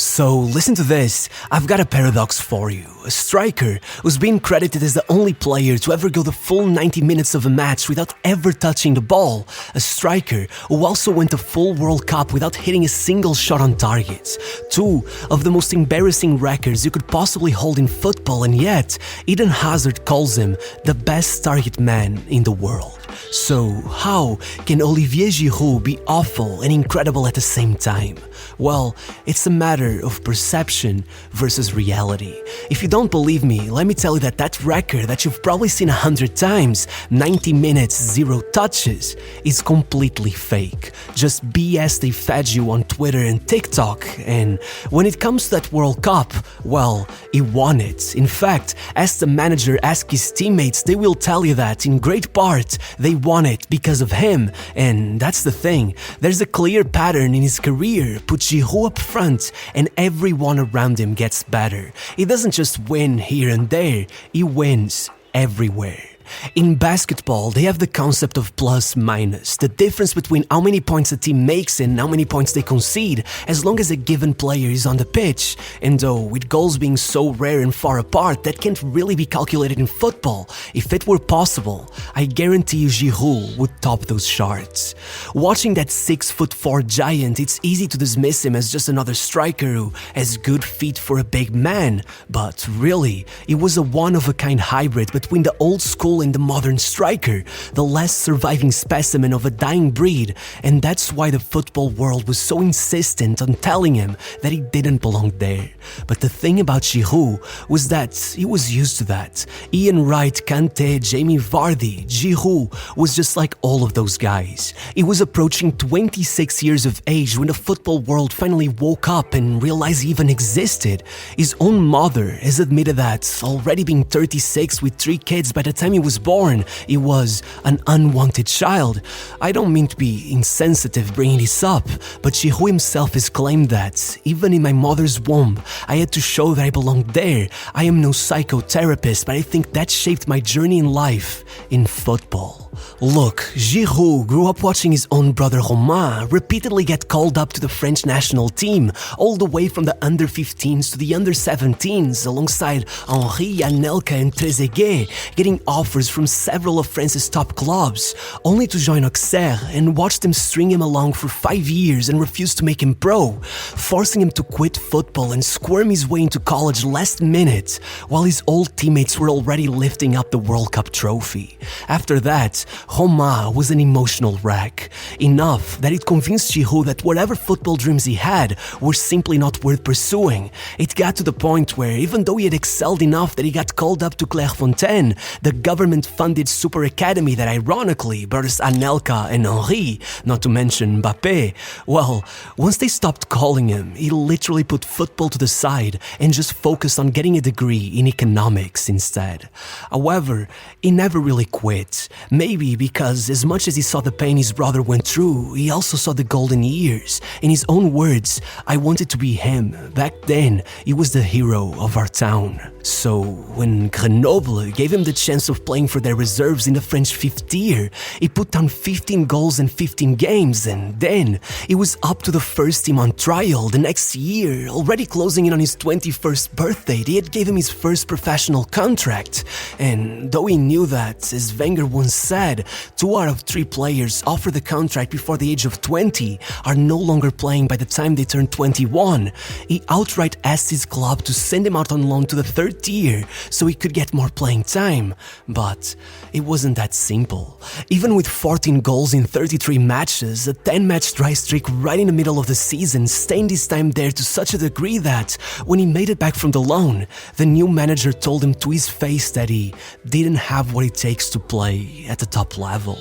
So listen to this, I've got a paradox for you. A striker who's been credited as the only player to ever go the full 90 minutes of a match without ever touching the ball. A striker who also went a full World Cup without hitting a single shot on target. Two of the most embarrassing records you could possibly hold in football, and yet Eden Hazard calls him the best target man in the world. So how can Olivier Giroud be awful and incredible at the same time? Well, it's a matter of perception versus reality. If you don't believe me, let me tell you that record that you've probably seen 100 times, 90 minutes, 0 touches, is completely fake. Just BS they fed you on Twitter and TikTok, and when it comes to that World Cup, well, he won it. In fact, ask the manager, ask his teammates, they will tell you that in great part, they won it because of him. And that's the thing, there's a clear pattern in his career. Put Giroud up front and everyone around him gets better. He doesn't just win here and there, he wins everywhere. In basketball, they have the concept of plus-minus, the difference between how many points a team makes and how many points they concede, as long as a given player is on the pitch. And though, with goals being so rare and far apart, that can't really be calculated in football. If it were possible, I guarantee you Giroud would top those charts. Watching that 6'4" giant, it's easy to dismiss him as just another striker who has good feet for a big man. But really, he was a one-of-a-kind hybrid between the old school and the modern striker, the last surviving specimen of a dying breed, and that's why the football world was so insistent on telling him that he didn't belong there. But the thing about Giroud was that he was used to that. Ian Wright, Kante, Jamie Vardy, Giroud was just like all of those guys. He was approaching 26 years of age when the football world finally woke up and realized he even existed. His own mother has admitted that, already being 36 with 3 kids by the time he was born, he was an unwanted child. I don't mean to be insensitive bringing this up, but Giroud himself has claimed that, even in my mother's womb, I had to show that I belonged there. I am no psychotherapist, but I think that shaped my journey in life, in football. Look, Giroud grew up watching his own brother Romain repeatedly get called up to the French national team, all the way from the under-15s to the under-17s, alongside Henry, Anelka and Trezeguet, getting offers from several of France's top clubs, only to join Auxerre and watch them string him along for 5 years and refuse to make him pro, forcing him to quit football and squirm his way into college last minute, while his old teammates were already lifting up the World Cup trophy. After that, Romain was an emotional wreck, enough that it convinced Giroud that whatever football dreams he had were simply not worth pursuing. It got to the point where, even though he had excelled enough that he got called up to Clairefontaine, the government-funded super academy that ironically bears Anelka and Henry, not to mention Mbappé, well, once they stopped calling him, he literally put football to the side and just focused on getting a degree in economics instead. However, he never really quit. Maybe because as much as he saw the pain his brother went through, he also saw the golden years. In his own words, I wanted to be him. Back then, he was the hero of our town. So when Grenoble gave him the chance of playing for their reserves in the French 5th tier, he put down 15 goals in 15 games, and then he was up to the first team on trial the next year, already closing in on his 21st birthday. They had gave him his first professional contract, and though he knew that, as Wenger once said, 2 out of 3 players offered the contract before the age of 20 are no longer playing by the time they turn 21, he outright asked his club to send him out on loan to the 3rd tier so he could get more playing time. But it wasn't that simple. Even with 14 goals in 33 matches, a 10-match dry streak right in the middle of the season stained his time there to such a degree that, when he made it back from the loan, the new manager told him to his face that he didn't have what it takes to play at the top level.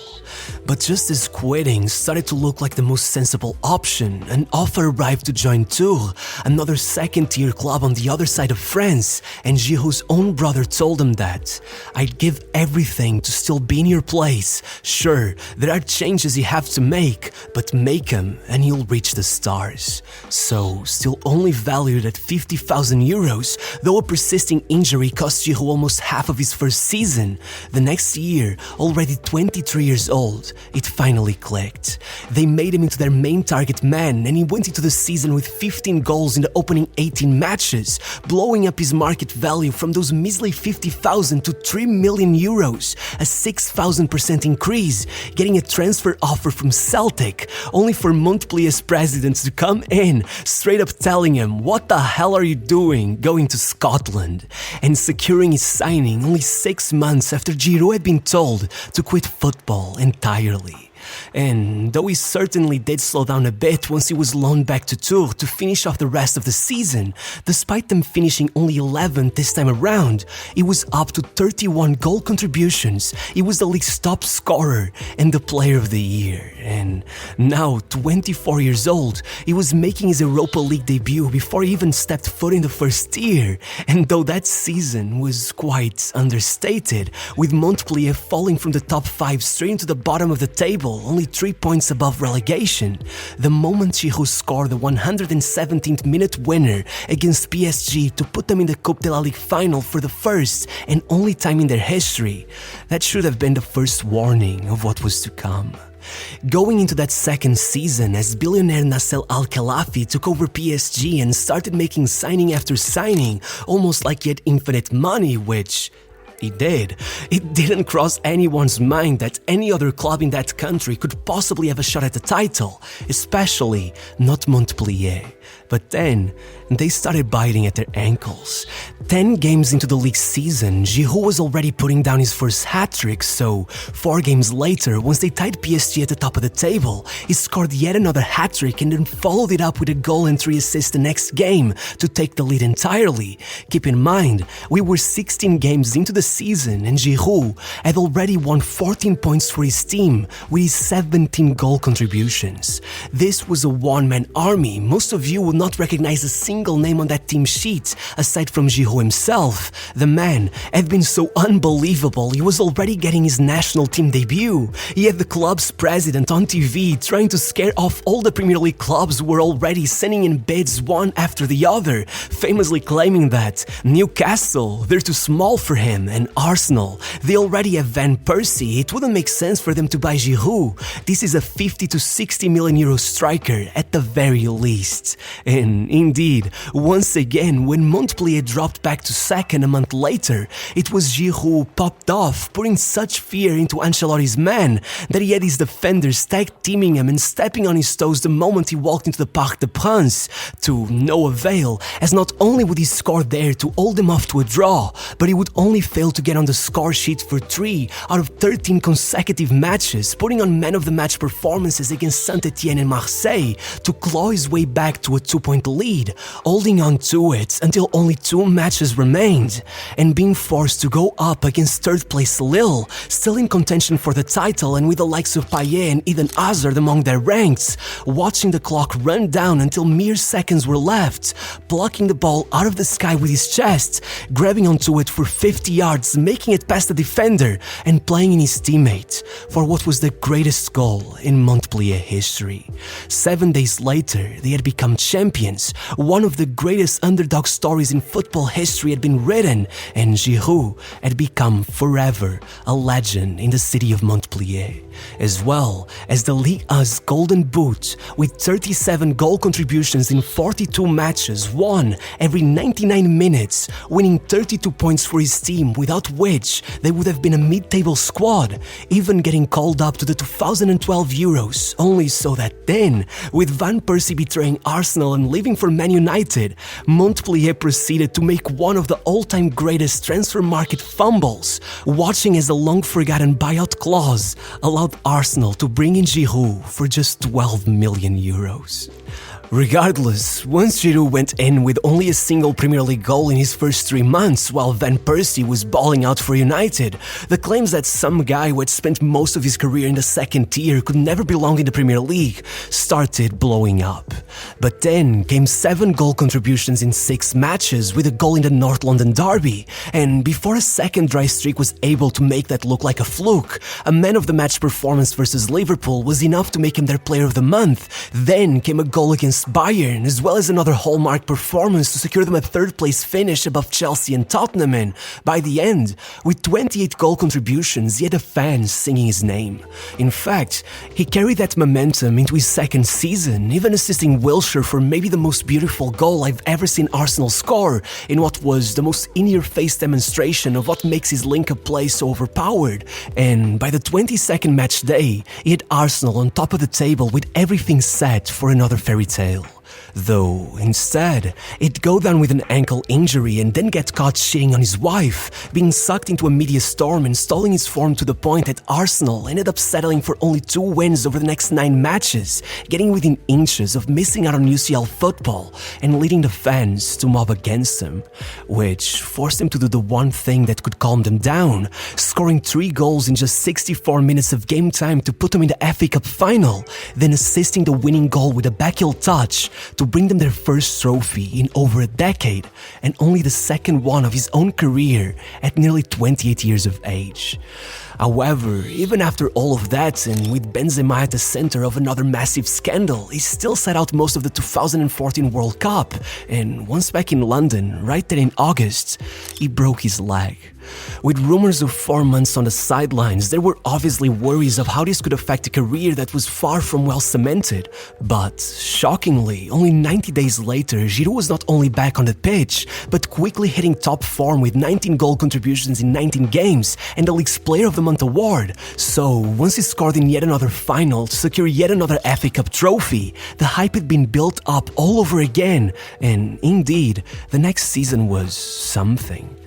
But just as quitting started to look like the most sensible option, an offer arrived to join Tours, another 2nd-tier club on the other side of France, and Giroud's own brother told him that, I'd give everything to still be in your place. Sure, there are changes you have to make, but make them and you'll reach the stars. So, still only valued at 50,000 euros, though a persisting injury cost Giroud almost half of his first season, the next year, already at 23 years old, it finally clicked. They made him into their main target man, and he went into the season with 15 goals in the opening 18 matches, blowing up his market value from those measly 50,000 to 3 million euros, a 6,000% increase, getting a transfer offer from Celtic, only for Montpellier's president to come in, straight up telling him, "What the hell are you doing going to Scotland?" and securing his signing only 6 months after Giroud had been told to quit football entirely. And though he certainly did slow down a bit once he was loaned back to Tours to finish off the rest of the season, despite them finishing only 11th this time around, he was up to 31 goal contributions, he was the league's top scorer and the player of the year. And now, 24 years old, he was making his Europa League debut before he even stepped foot in the first tier. And though that season was quite understated, with Montpellier falling from the top 5 straight into the bottom of the table, only 3 points above relegation, the moment Giroud scored the 117th minute winner against PSG to put them in the Coupe de la Ligue final for the first and only time in their history, that should have been the first warning of what was to come. Going into that second season, as billionaire Nasser Al-Khelaifi took over PSG and started making signing after signing, almost like he had infinite money, which he did. It didn't cross anyone's mind that any other club in that country could possibly have a shot at the title, especially not Montpellier. But then, they started biting at their ankles. 10 games into the league season, Giroud was already putting down his first hat-trick, so 4 games later, once they tied PSG at the top of the table, he scored yet another hat-trick and then followed it up with a goal and 3 assists the next game to take the lead entirely. Keep in mind, we were 16 games into the season and Giroud had already won 14 points for his team with his 17 goal contributions. This was a one-man army. Most of you would not recognize a single name on that team sheet aside from Giroud himself. The man had been so unbelievable, he was already getting his national team debut. He had the club's president on TV trying to scare off all the Premier League clubs who were already sending in bids one after the other, famously claiming that Newcastle, they're too small for him, and Arsenal, they already have Van Persie, it wouldn't make sense for them to buy Giroud. This is a 50 to 60 million euro striker at the very least. And indeed, once again, when Montpellier dropped back to second a month later, it was Giroud who popped off, putting such fear into Ancelotti's men that he had his defenders tag-teaming him and stepping on his toes the moment he walked into the Parc des Princes, to no avail, as not only would he score there to hold them off to a draw, but he would only fail to get on the score sheet for 3 out of 13 consecutive matches, putting on man-of-the-match performances against Saint-Etienne and Marseille to claw his way back to a 2-point lead, holding on to it until only 2 matches remained, and being forced to go up against third-place Lille, still in contention for the title and with the likes of Payet and Eden Hazard among their ranks, watching the clock run down until mere seconds were left, plucking the ball out of the sky with his chest, grabbing onto it for 50 yards, making it past the defender, and playing in his teammate for what was the greatest goal in Montpellier history. 7 days later, they had become champions. One of the greatest underdog stories in football history had been written, and Giroud had become forever a legend in the city of Montpellier, as well as the Ligue 1's Golden Boot, with 37 goal contributions in 42 matches, won every 99 minutes, winning 32 points for his team, without which they would have been a mid-table squad, even getting called up to the 2012 Euros, only so that then, with Van Persie betraying Arsenal and leaving for Man United, Montpellier proceeded to make one of the all-time greatest transfer market fumbles, watching as a long-forgotten buyout clause allowed Arsenal to bring in Giroud for just 12 million euros. Regardless, once Giroud went in with only a single Premier League goal in his first 3 months while Van Persie was balling out for United, the claims that some guy who had spent most of his career in the second tier could never belong in the Premier League started blowing up. But then came 7 goal contributions in 6 matches with a goal in the North London derby, and before a second dry streak was able to make that look like a fluke, a man-of-the-match performance versus Liverpool was enough to make him their player of the month. Then came a goal against against Bayern, as well as another hallmark performance to secure them a third-place finish above Chelsea and Tottenham, and by the end, with 28 goal contributions, he had the fans singing his name. In fact, he carried that momentum into his second season, even assisting Wilshere for maybe the most beautiful goal I've ever seen Arsenal score, in what was the most in-your-face demonstration of what makes his link-up play so overpowered. And by the 22nd match day, he had Arsenal on top of the table with everything set for another fairy tale. Though, instead, he'd go down with an ankle injury and then get caught cheating on his wife, being sucked into a media storm and stalling his form to the point that Arsenal ended up settling for only 2 wins over the next 9 matches, getting within inches of missing out on UCL football and leading the fans to mob against him, which forced him to do the one thing that could calm them down, scoring 3 goals in just 64 minutes of game time to put them in the FA Cup final, then assisting the winning goal with a backheel touch to bring them their first trophy in over a decade, and only the second one of his own career at nearly 28 years of age. However, even after all of that, and with Benzema at the center of another massive scandal, he still sat out most of the 2014 World Cup, and once back in London, right there in August, he broke his leg. With rumors of 4 months on the sidelines, there were obviously worries of how this could affect a career that was far from well cemented. But, shockingly, only 90 days later, Giroud was not only back on the pitch, but quickly hitting top form with 19 goal contributions in 19 games and the League's Player of the Month award. So, once he scored in yet another final to secure yet another FA Cup trophy, the hype had been built up all over again, and indeed, the next season was something.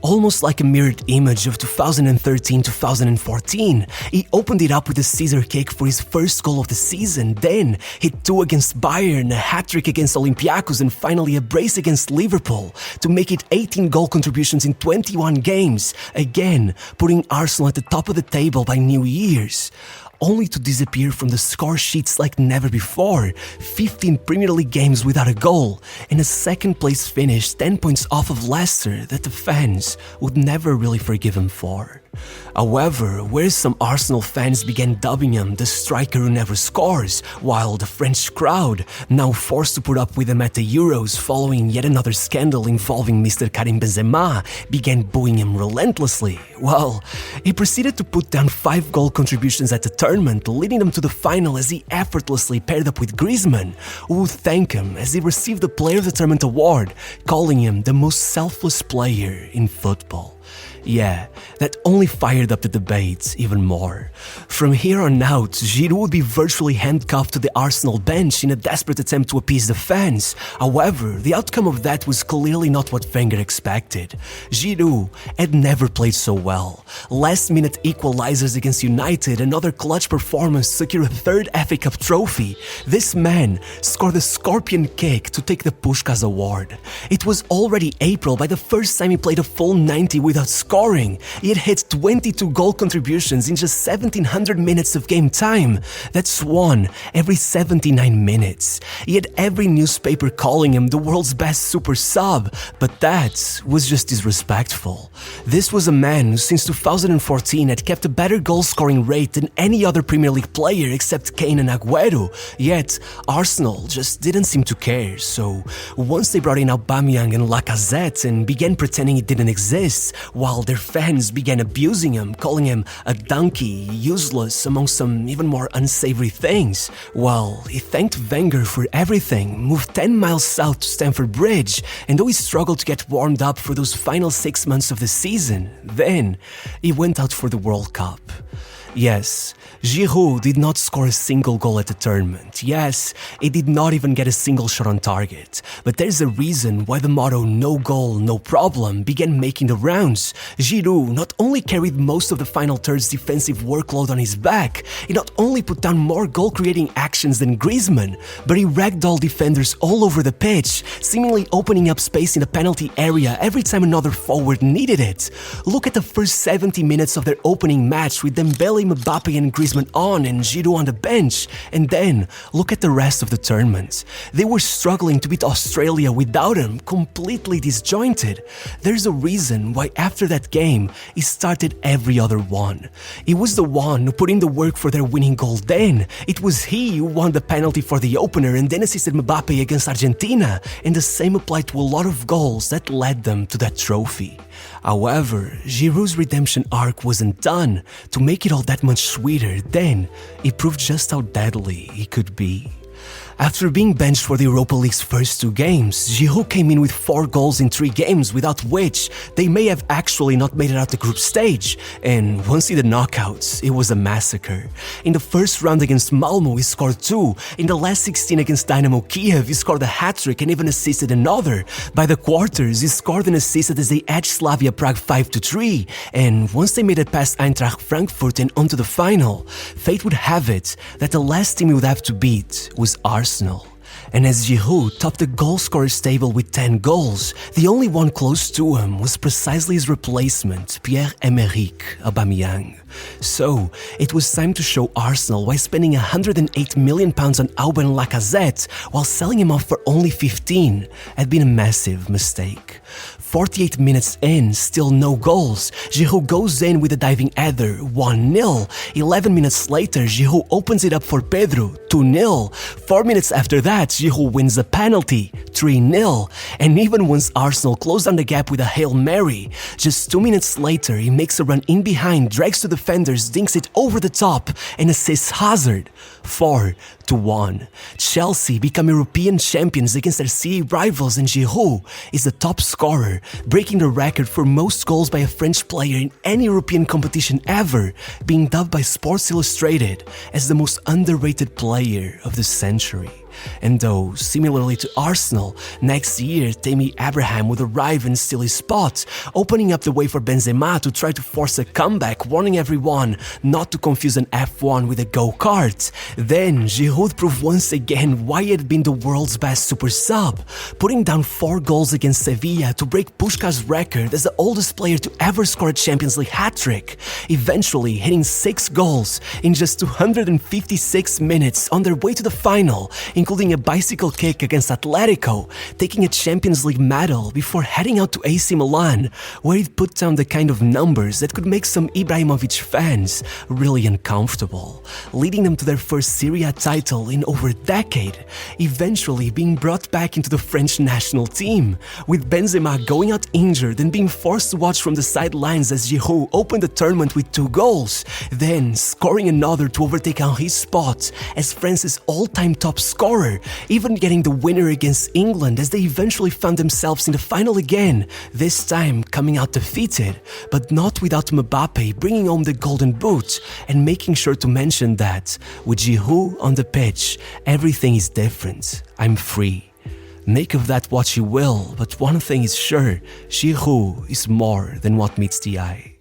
Almost like a mirrored image of 2013-2014, he opened it up with a scissor kick for his first goal of the season, then hit 2 against Bayern, a hat-trick against Olympiacos, and finally a brace against Liverpool to make it 18 goal contributions in 21 games, again putting Arsenal at the top of the table by New Year's, only to disappear from the score sheets like never before, 15 Premier League games without a goal, and a second-place finish 10 points off of Leicester that the fans would never really forgive him for. However, whereas some Arsenal fans began dubbing him the striker who never scores, while the French crowd, now forced to put up with him at the Euros following yet another scandal involving Mr. Karim Benzema, began booing him relentlessly, well, he proceeded to put down 5 goal contributions at the tournament, leading them to the final as he effortlessly paired up with Griezmann, who would thank him as he received the Player of the Tournament award, calling him the most selfless player in football. Yeah, that only fired up the debate even more. From here on out, Giroud would be virtually handcuffed to the Arsenal bench in a desperate attempt to appease the fans. However, the outcome of that was clearly not what Wenger expected. Giroud had never played so well. Last-minute equalizers against United, another clutch performance to secure a 3rd FA Cup trophy. This man scored a scorpion kick to take the Puskás award. It was already April by the first time he played a full 90 without scoring. He had hit 22 goal contributions in just 1700 minutes of game time. That's 1 every 79 minutes. He had every newspaper calling him the world's best super sub, but that was just disrespectful. This was a man who since 2014 had kept a better goal scoring rate than any other Premier League player except Kane and Aguero, yet Arsenal just didn't seem to care. So once they brought in Aubameyang and Lacazette and began pretending it didn't exist, while their fans began abusing him, calling him a donkey, useless, among some even more unsavory things, well, he thanked Wenger for everything, moved 10 miles south to Stamford Bridge, and though he struggled to get warmed up for those final 6 months of the season, then he went out for the World Cup. Yes, Giroud did not score a single goal at the tournament. Yes, he did not even get a single shot on target. But there's a reason why the motto "no goal, no problem" began making the rounds. Giroud not only carried most of the final third's defensive workload on his back, he not only put down more goal-creating actions than Griezmann, but he ragdolled defenders all over the pitch, seemingly opening up space in the penalty area every time another forward needed it. Look at the first 70 minutes of their opening match with Dembele only Mbappe and Griezmann on and Giroud on the bench. And then, look at the rest of the tournament. They were struggling to beat Australia without him, completely disjointed. There's a reason why after that game, he started every other one. He was the one who put in the work for their winning goal then. It was he who won the penalty for the opener and then assisted Mbappe against Argentina. And the same applied to a lot of goals that led them to that trophy. However, Giroud's redemption arc wasn't done. To make it all that much sweeter, then he proved just how deadly he could be. After being benched for the Europa League's first 2 games, Giroud came in with 4 goals in 3 games, without which they may have actually not made it out the group stage. And once in the knockouts, it was a massacre. In the first round against Malmo, he scored 2. In the last 16 against Dynamo Kiev, he scored a hat-trick and even assisted another. By the quarters, he scored and assisted as they edged Slavia Prague 5-3. And once they made it past Eintracht Frankfurt and onto the final, fate would have it that the last team he would have to beat was Arsenal. And as Giroud topped the goal scorers table with 10 goals, the only one close to him was precisely his replacement, Pierre-Emerick Aubameyang. So, it was time to show Arsenal why spending £108 million on Aubin and Lacazette while selling him off for only 15 had been a massive mistake. 48 minutes in, still no goals. Giroud goes in with a diving header, 1-0. 11 minutes later, Giroud opens it up for Pedro, 2-0. 4 minutes after that, Giroud wins a penalty, 3-0. And even once Arsenal closed down the gap with a Hail Mary, just 2 minutes later, he makes a run in behind, drags to defenders, dinks it over the top, and assists Hazard, 4-1. Chelsea become European champions against their CE rivals, and Giroud is the top scorer, breaking the record for most goals by a French player in any European competition ever, being dubbed by Sports Illustrated as the most underrated player of the century. And though, similarly to Arsenal, next year Tammy Abraham would arrive and steal his spot, opening up the way for Benzema to try to force a comeback, warning everyone not to confuse an F1 with a go-kart. Then Giroud proved once again why he had been the world's best super sub, putting down 4 goals against Sevilla to break Puskás' record as the oldest player to ever score a Champions League hat-trick, eventually hitting 6 goals in just 256 minutes on their way to the final, including a bicycle kick against Atletico, taking a Champions League medal before heading out to AC Milan, where he'd put down the kind of numbers that could make some Ibrahimovic fans really uncomfortable, leading them to their first Serie A title in over a decade, eventually being brought back into the French national team, with Benzema going out injured and being forced to watch from the sidelines as Giroud opened the tournament with 2 goals, then scoring another to overtake Henry's spot as France's all-time top scorer, even getting the winner against England as they eventually found themselves in the final again, this time coming out defeated, but not without Mbappe bringing home the golden boot and making sure to mention that, with Giroud on the pitch, everything is different. I'm free. Make of that what you will, but one thing is sure, Giroud is more than what meets the eye.